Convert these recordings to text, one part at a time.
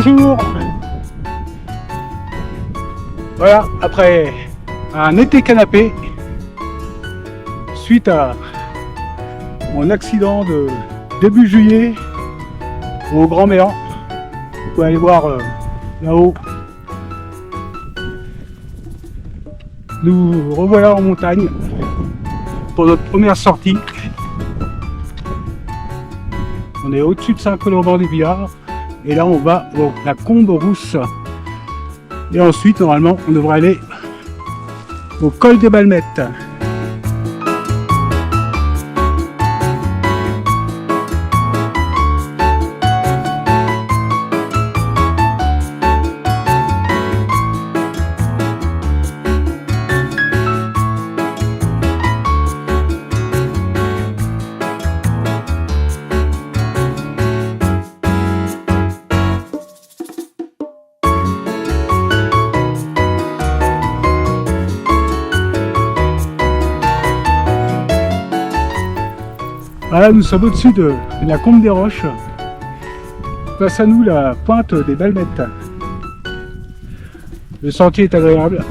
Bonjour. Voilà, après un été canapé, suite à mon accident de début juillet au Grand Méan, vous pouvez aller voir là-haut. Nous revoilà en montagne pour notre première sortie. On est au-dessus de Saint-Colomban-des-Biards et là on va au la Combe Rousse. Et ensuite normalement on devrait aller au col des Balmettes. Voilà, nous sommes au-dessus de la Combe des Roches. Face à nous, la pointe des Balmettes. Le sentier est agréable.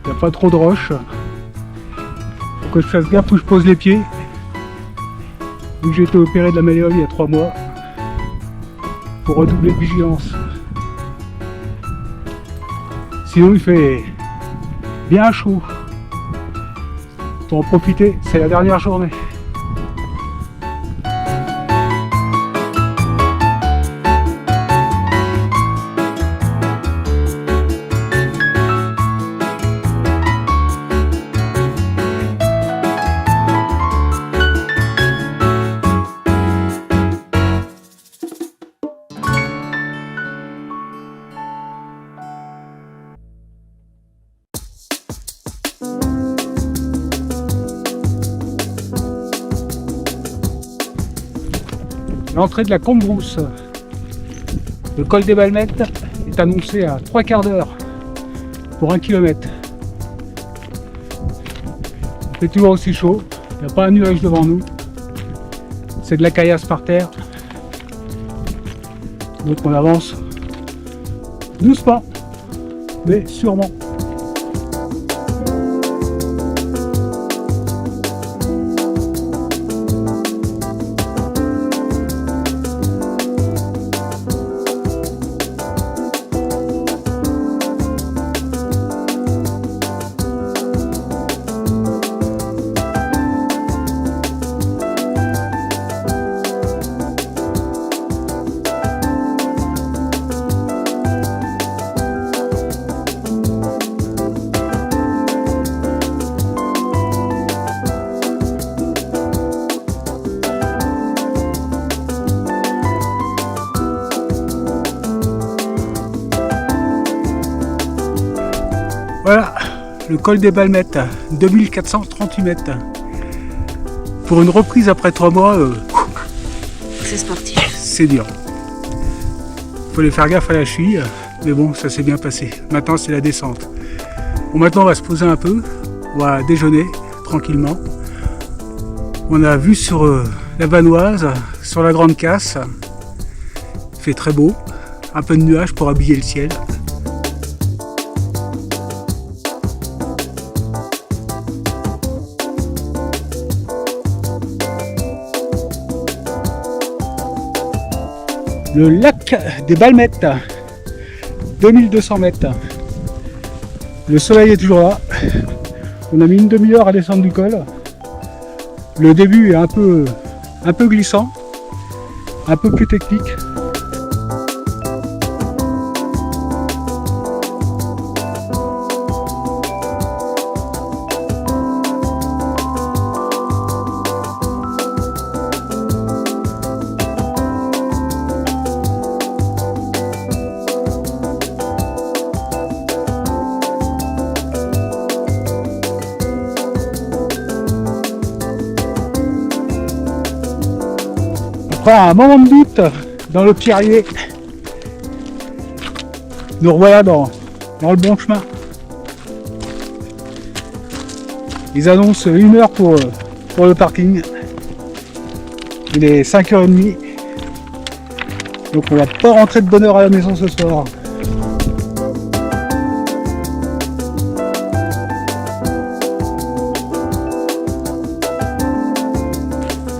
Il n'y a pas trop de roches. Faut que je fasse gaffe où je pose les pieds. Vu que j'ai été opéré de la malléole il y a 3 mois. Pour redoubler de vigilance. Sinon, il fait bien chaud. Pour en profiter, c'est la dernière journée. L'entrée de la Combe Rousse. Le col des Balmettes est annoncé à 3/4 d'heure pour 1 km. Il fait toujours aussi chaud, il n'y a pas un nuage devant nous. C'est de la caillasse par terre. Donc on avance doucement, mais sûrement. Voilà, le col des Balmettes, 2438 mètres. Pour une reprise après 3 mois, c'est sportif. C'est dur. Faut aller faire gaffe à la cheville, mais bon, ça s'est bien passé. Maintenant, c'est la descente. Bon, maintenant, on va se poser un peu, on va déjeuner tranquillement. On a vu sur la Vanoise, sur la Grande Casse. Il fait très beau, un peu de nuages pour habiller le ciel. Le lac des Balmettes, 2200 mètres. Le soleil est toujours là. On a mis une demi-heure à descendre du col. Le début est un peu glissant, un peu plus technique. Après un moment de doute dans le Pierrier, nous revoilà dans le bon chemin. Ils annoncent 1 heure pour le parking. Il est 5h30. Donc on va pas rentrer de bonne heure à la maison ce soir.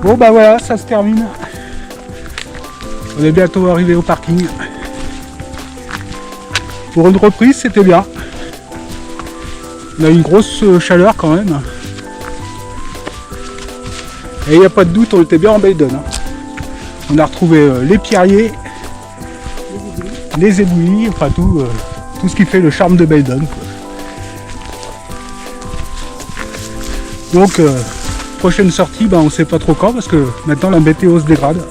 Bon bah voilà, ça se termine. On est bientôt arrivé au parking. Pour une reprise, c'était bien. On a une grosse chaleur quand même. Et il n'y a pas de doute, on était bien en Baydon. On a retrouvé les pierriers, les éboulis, enfin tout ce qui fait le charme de Baydon. Donc, prochaine sortie, on ne sait pas trop quand parce que maintenant la météo se dégrade.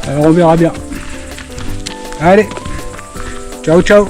Alors on verra bien. Allez, ciao ciao.